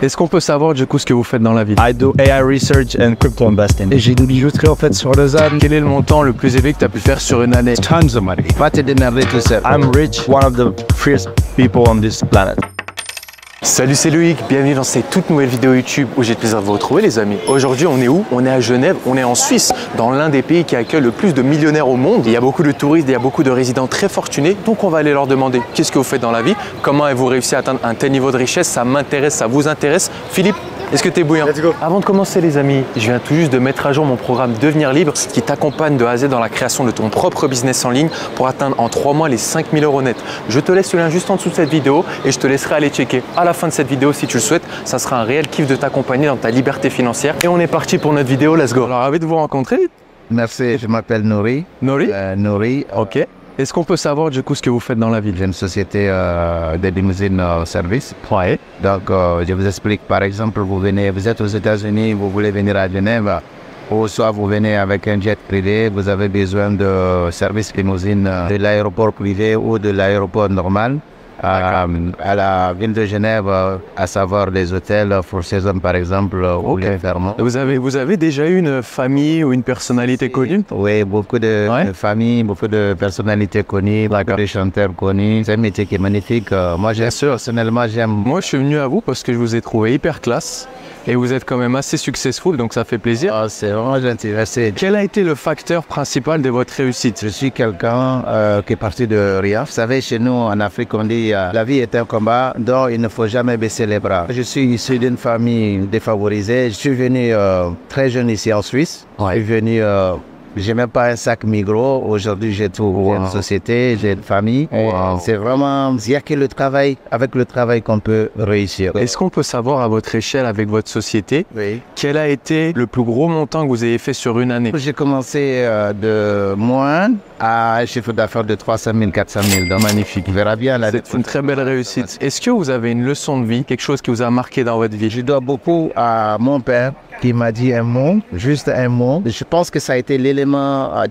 Est-ce qu'on peut savoir du coup ce que vous faites dans la vie? I do AI research and crypto investing. Et j'ai une bijouterie en fait sur Lausanne. Quel est le montant le plus élevé que tu as pu faire sur une année? Tons of money. Va te démerder tout seul. I'm rich, one of the freest people on this planet. Salut, c'est Loïc, bienvenue dans cette toute nouvelle vidéo YouTube où j'ai le plaisir de vous retrouver les amis. Aujourd'hui on est où? On est à Genève, on est en Suisse, dans l'un des pays qui accueille le plus de millionnaires au monde. Il y a beaucoup de touristes, il y a beaucoup de résidents très fortunés, donc on va aller leur demander qu'est-ce que vous faites dans la vie, comment avez-vous réussi à atteindre un tel niveau de richesse, ça m'intéresse, ça vous intéresse. Philippe, est-ce que tu es bouillant? Let's go. Avant de commencer les amis, je viens tout juste de mettre à jour mon programme Devenir Libre qui t'accompagne de A à Z dans la création de ton propre business en ligne pour atteindre en 3 mois les 5 000 € net. Je te laisse le lien juste en dessous de cette vidéo et je te laisserai aller checker à la fin de cette vidéo si tu le souhaites. Ça sera un réel kiff de t'accompagner dans ta liberté financière. Et on est parti pour notre vidéo, let's go. Alors ravi de vous rencontrer. Merci, je m'appelle Nouri. Nouri? Nouri. Ok. Est-ce qu'on peut savoir du coup ce que vous faites dans la vie? J'ai une société de limousine service. Ouais. Donc, je vous explique, par exemple, vous êtes aux États-Unis, vous voulez venir à Genève, ou soit vous venez avec un jet privé, vous avez besoin de service limousine de l'aéroport privé ou de l'aéroport normal. À la ville de Genève, à savoir les hôtels Four Seasons par exemple, ou les Fairmont. Vous avez déjà eu une famille ou une personnalité connue? Oui, beaucoup de familles, beaucoup de personnalités connues, beaucoup de chanteurs connus. C'est un métier qui est magnifique. Moi, personnellement, j'aime. Moi, je suis venu à vous parce que je vous ai trouvé hyper classe. Et vous êtes quand même assez successful, donc ça fait plaisir. Oh, c'est vraiment gentil, merci. Quel a été le facteur principal de votre réussite? Je suis quelqu'un qui est parti de rien. Vous savez, chez nous, en Afrique, on dit la vie est un combat, donc il ne faut jamais baisser les bras. Je suis issu d'une famille défavorisée. Je suis venu très jeune ici en Suisse. Je suis venu... j'ai même pas un sac Migros. Aujourd'hui, j'ai tout. J'ai une société, j'ai une famille. C'est vraiment, il n'y a que le travail, avec le travail qu'on peut réussir. Est-ce qu'on peut savoir à votre échelle, avec votre société, quel a été le plus gros montant que vous avez fait sur une année? J'ai commencé de moins à un chiffre d'affaires de 300 000, 400 000. Donc, magnifique. On verra bien là. C'est une très belle réussite. Est-ce que vous avez une leçon de vie, quelque chose qui vous a marqué dans votre vie? Je dois beaucoup à mon père, qui m'a dit un mot, juste un mot. Je pense que ça a été l'élément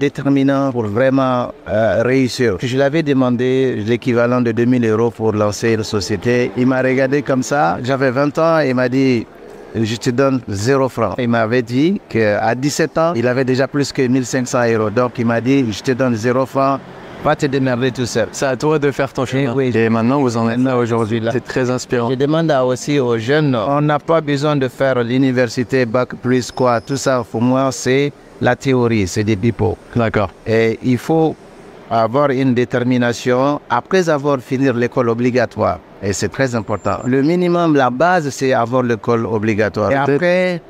déterminant pour vraiment réussir. Je l'avais demandé l'équivalent de 2 000 € pour lancer une société. Il m'a regardé comme ça. J'avais 20 ans et il m'a dit, je te donne 0 francs. Il m'avait dit qu'à 17 ans, il avait déjà plus que 1 500 €. Donc il m'a dit, je te donne 0 francs. Va te démerder tout seul. C'est à toi de faire ton chemin. Oui. Et maintenant, vous en êtes là aujourd'hui. C'est très inspirant. Je demande aussi aux jeunes, on n'a pas besoin de faire l'université, bac plus quoi. Tout ça, pour moi, c'est la théorie, c'est des pipeaux. D'accord. Et il faut avoir une détermination après avoir fini l'école obligatoire. Et c'est très important. Le minimum, la base, c'est avoir l'école obligatoire. Et après...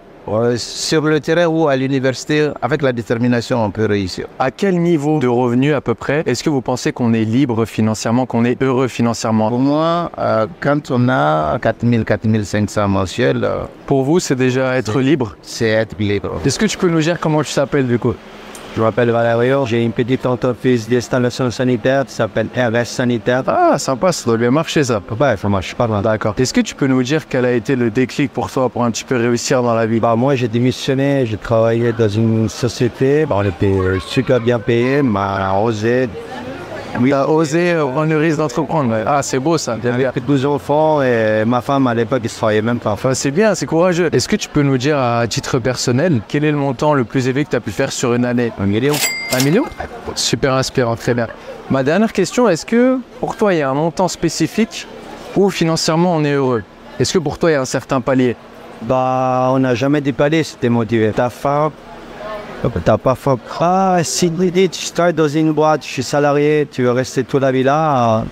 sur le terrain ou à l'université, avec la détermination, on peut réussir. À quel niveau de revenu à peu près est-ce que vous pensez qu'on est libre financièrement, qu'on est heureux financièrement? Pour moi, quand on a 4 000, 4 500 mensuels... pour vous, c'est déjà être libre? C'est être libre. Est-ce que tu peux nous dire comment tu t'appelles du coup? Je m'appelle Valerio, j'ai une petite entreprise d'installation sanitaire qui s'appelle RS Sanitaire. Ah, sympa, ça doit bien marcher ça. Ouais, ça marche pas mal. D'accord. Est-ce que tu peux nous dire quel a été le déclic pour toi pour un petit peu réussir dans la vie? Bah, moi, j'ai démissionné, j'ai travaillé dans une société, on était super bien payé, mais on a osé. Oui, tu as osé prendre le risque d'entreprendre. Ah, c'est beau ça. J'avais 12 enfants et ma femme à l'époque, elle ne travaillait même pas. Enfin, c'est bien, c'est courageux. Est-ce que tu peux nous dire à titre personnel, quel est le montant le plus élevé que tu as pu faire sur une année? 1 million. 1 million? Super inspirant, très bien. Ma dernière question, est-ce que pour toi, il y a un montant spécifique où financièrement on est heureux? Est-ce que pour toi, il y a un certain palier? Bah, on n'a jamais dépassé, c'était motivé. Ta femme, t'as pas faim. Ah, si tu startes dans une boîte, je suis salarié, tu veux rester toute la vie là,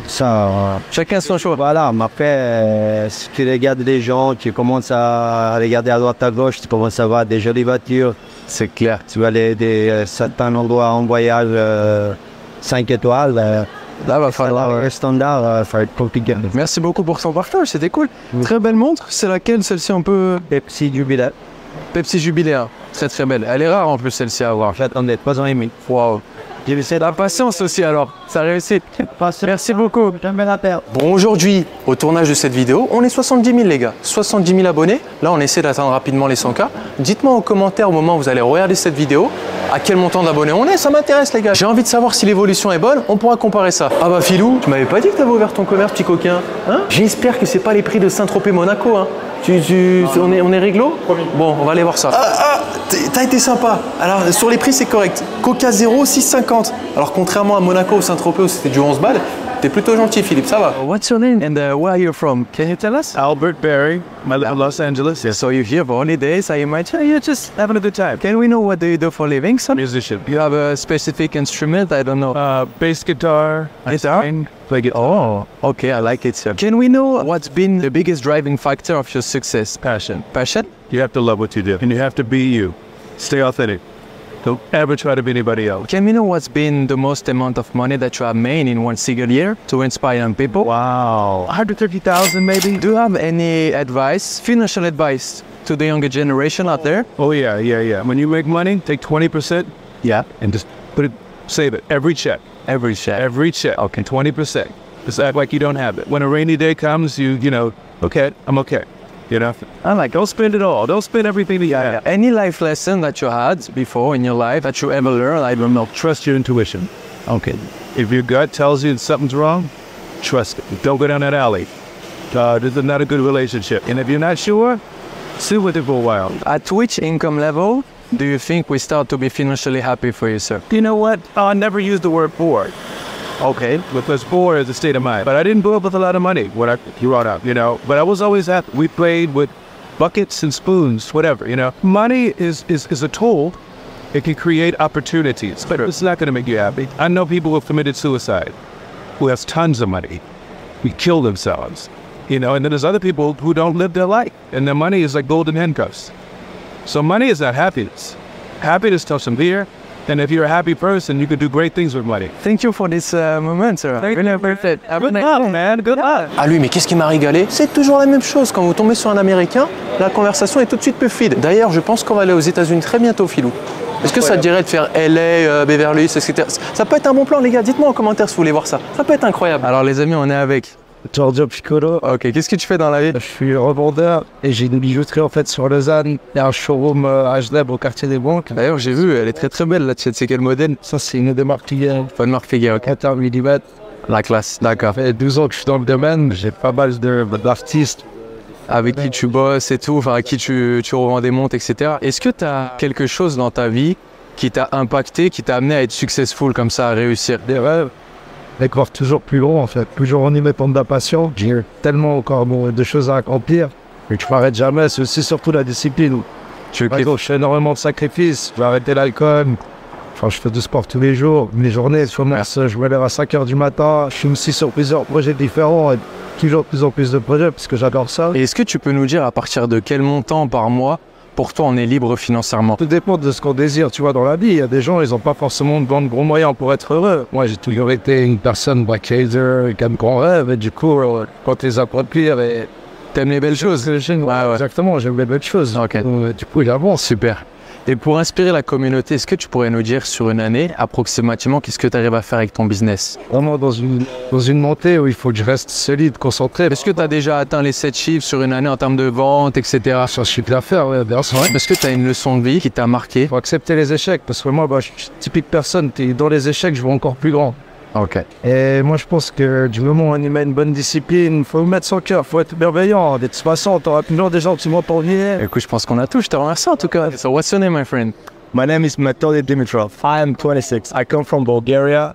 ça... Chacun son choix. Voilà, mais après, si tu regardes les gens, tu commences à regarder à droite à gauche, tu commences à voir des jolies voitures. C'est clair. Tu vas aller à certains endroits en voyage 5 étoiles. Là, va falloir... Le standard, ça va être compliqué. Merci beaucoup pour son partage, c'était cool. Très belle montre, c'est laquelle celle-ci un peu... Pepsi Jubilee. Pepsi Jubilee, très très belle. Elle est rare en plus celle-ci à avoir. J'attendais 3 ans et demi. Waouh. J'ai laissé La patience aussi alors, ça réussit. Merci beaucoup. J'aime bien la terre. Bon, aujourd'hui, au tournage de cette vidéo, on est 70 000 les gars. 70 000 abonnés. Là, on essaie d'atteindre rapidement les 100K. Dites-moi en commentaire au moment où vous allez regarder cette vidéo, à quel montant d'abonnés on est. Ça m'intéresse les gars. J'ai envie de savoir si l'évolution est bonne. On pourra comparer ça. Ah bah Philou, tu m'avais pas dit que tu avais ouvert ton commerce, petit coquin. Hein? J'espère que c'est pas les prix de Saint-Tropez Monaco. Hein? On est réglo? Bon, on va aller voir ça. T'as été sympa. Alors, sur les prix, c'est correct. Coca 0, 6,50. Alors, contrairement à Monaco ou Saint-Tropez où c'était du 11 balles, t'es plutôt gentil, Philippe, ça va. What's your name and where are you from? Can you tell us? Albert Berry, I live in Los Angeles. Yeah, so you're here for holidays, I imagine you're just having a good time. Can we know what do you do for a living, son? Musician. You have a specific instrument? I don't know. Bass guitar. Guitar? Play guitar. Oh, okay, I like it, sir. Can we know what's been the biggest driving factor of your success? Passion. Passion? You have to love what you do, and you have to be you. Stay authentic. Don't ever try to be anybody else. Can we know what's been the most amount of money that you have made in one single year to inspire young people? Wow. 130,000 maybe? Do you have any advice, financial advice to the younger generation out there? Oh yeah. When you make money, take 20%. Yeah. And just save it. Every check. Every check. Every check. Okay. 20%. Just act like you don't have it. When a rainy day comes, you know, okay, I'm okay. You know, I like it. Don't spend it all. Don't spend everything that you have. Any life lesson that you had before in your life that you ever learned? I don't know. Trust your intuition. Okay. If your gut tells you that something's wrong, trust it. Don't go down that alley. This is not a good relationship. And if you're not sure, sit with it for a while. At which income level do you think we start to be financially happy for you, sir? You know what? I never use the word poor. Okay. Because poor is a state of mind. But I didn't grow up with a lot of money when I grew up, you know. But I was always happy. We played with buckets and spoons, whatever, you know. Money is a tool. It can create opportunities, but it's not going to make you happy. I know people who have committed suicide, who have tons of money, who kill themselves, you know. And then there's other people who don't live their life, and their money is like golden handcuffs. So money is not happiness. Happiness comes from here. And if you're a happy person, you can do great things with money. Thank you for this moment, sir. Really perfect. Good luck, man. Good luck. Ah lui, mais qu'est-ce qui m'a régalé? C'est toujours la même chose. Quand vous tombez sur un Américain, la conversation est tout de suite plus fluide. D'ailleurs, je pense qu'on va aller aux États-Unis très bientôt, Philou. Est-ce que ça te dirait de faire LA, Beverly Hills, etc. Ça peut être un bon plan, les gars. Dites-moi en commentaire si vous voulez voir ça. Ça peut être incroyable. Alors, les amis, on est avec Giorgio Piccolo. Ok, qu'est-ce que tu fais dans la vie? Je suis revendeur et j'ai une bijouterie en fait sur Lausanne. Il y a un showroom à Genève au quartier des Banques. D'ailleurs, j'ai vu, elle est très très belle là. C'est quel modèle? Ça, c'est une des marques Figuier. Bonne marque Figuier, ok. 14 mm. La classe, d'accord. Ça fait 12 ans que je suis dans le domaine. J'ai pas mal d'artistes. Avec qui tu bosses et tout, enfin, à qui tu revends des montres, etc. Est-ce que tu as quelque chose dans ta vie qui t'a impacté, qui t'a amené à être successful comme ça, à réussir? Des rêves. Et croire toujours plus gros en fait, toujours animé par de la passion. J'ai tellement encore de choses à accomplir et tu m'arrêtes jamais, c'est aussi surtout la discipline. Je fais énormément de sacrifices, je vais arrêter l'alcool, enfin je fais du sport tous les jours, mes journées, je me lève à 5h du matin, je suis aussi sur plusieurs projets différents et toujours de plus en plus de projets parce que j'adore ça. Et est-ce que tu peux nous dire à partir de quel montant par mois pour toi on est libre financièrement? Tout dépend de ce qu'on désire, tu vois, dans la vie. Il y a des gens, ils n'ont pas forcément de gros moyens pour être heureux. Moi, j'ai toujours été une personne blackhazer qui a de grands rêves. Et du coup, quand les accomplir, et t'aimes les belles choses? Ouais. Exactement, j'aime les belles choses. Ok. Du coup, il avance. Super. Et pour inspirer la communauté, est-ce que tu pourrais nous dire sur une année, approximativement, qu'est-ce que tu arrives à faire avec ton business? Vraiment dans une montée où il faut que je reste solide, concentré. Est-ce que tu as déjà atteint les 7 chiffres sur une année en termes de vente, etc.? Sur le chiffre d'affaires, ouais, bien sûr. Est-ce que tu as une leçon de vie qui t'a marqué? Il faut accepter les échecs, parce que moi, je suis typique personne. Dans les échecs, je vois encore plus grand. Ok. Et moi, je pense que du moment où on y met une bonne discipline, il faut mettre son cœur, il faut être bienveillant. De toute façon, tu auras toujours des gens qui vont pour venir. Écoute, je pense qu'on a tout. Je te remercie en tout cas. So, what's your name, my friend? My name is Metodi Dimitrov. I am 26. I come from Bulgaria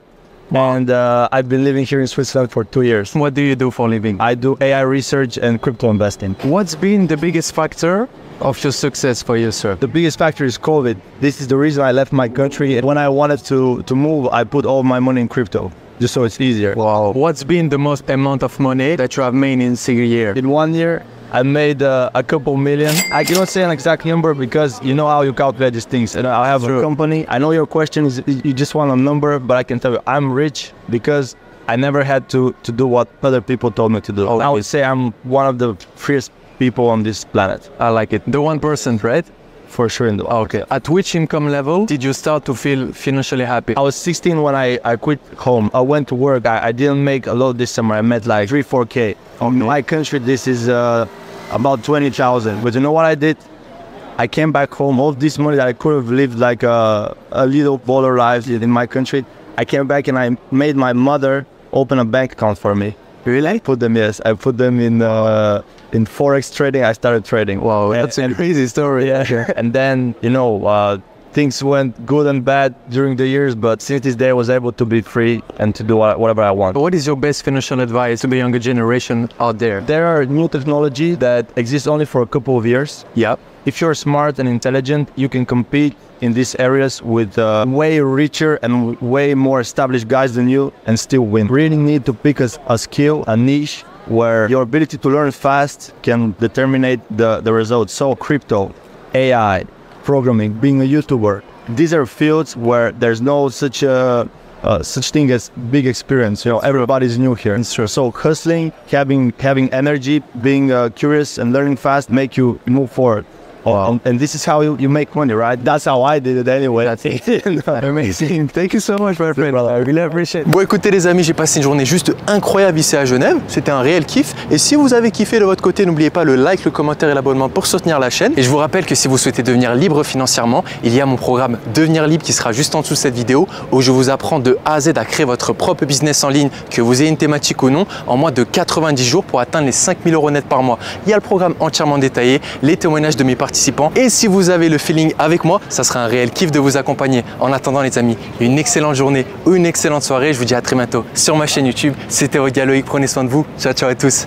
and I've been living here in Switzerland for 2 years. What do you do for a living? I do AI research and crypto investing. What's been the biggest factor of your success for you, sir? The biggest factor is COVID. This is the reason I left my country. When I wanted to move, I put all my money in crypto, just so it's easier. Wow. What's been the most amount of money that you have made in a single year? In 1 year, I made a couple million. I cannot say an exact number because you know how you calculate these things. And I have a company. I know your question is you just want a number, but I can tell you I'm rich because I never had to do what other people told me to do. I would say I'm one of the freest people on this planet. I like it. The 1%, right? for sure in the Okay. At which income level did you start to feel financially happy? I was 16 when I quit home. I went to work. I didn't make a lot this summer. I made like 3-4K. In my country, this is about 20,000. But you know what I did? I came back home. All this money that I could have lived like a little baller life in my country, I came back and I made my mother open a bank account for me. Really? I put them in Forex trading. I started trading. Wow, that's a crazy story. Yeah. And then, you know, things went good and bad during the years, but since this day I was able to be free and to do whatever I want. What is your best financial advice to the younger generation out there? There are new technology that exists only for a couple of years. Yeah. If you're smart and intelligent, you can compete in these areas with way richer and way more established guys than you and still win. Really need to pick a skill, a niche, where your ability to learn fast can determine the results. So crypto, AI, programming, being a YouTuber, these are fields where there's no such thing as big experience. You know, everybody's new here. It's true. So hustling, having energy, being curious and learning fast make you move forward. Wow. And this is how you make money, right? That's how I did it anyway. That's it. Amazing. Thank you so much, my friend. I really appreciate it. Bon, écoutez les amis, j'ai passé une journée juste incroyable ici à Genève. C'était un réel kiff. Et si vous avez kiffé de votre côté, n'oubliez pas le like, le commentaire et l'abonnement pour soutenir la chaîne. Et je vous rappelle que si vous souhaitez devenir libre financièrement, il y a mon programme Devenir libre qui sera juste en dessous de cette vidéo où je vous apprends de A à Z à créer votre propre business en ligne, que vous ayez une thématique ou non, en moins de 90 jours pour atteindre les 5 000 € net par mois. Il y a le programme entièrement détaillé, les témoignages de mes participants. Et si vous avez le feeling avec moi, ça sera un réel kiff de vous accompagner. En attendant les amis, une excellente journée ou une excellente soirée. Je vous dis à très bientôt sur ma chaîne YouTube. C'était Audia Loïc, prenez soin de vous. Ciao, ciao à tous.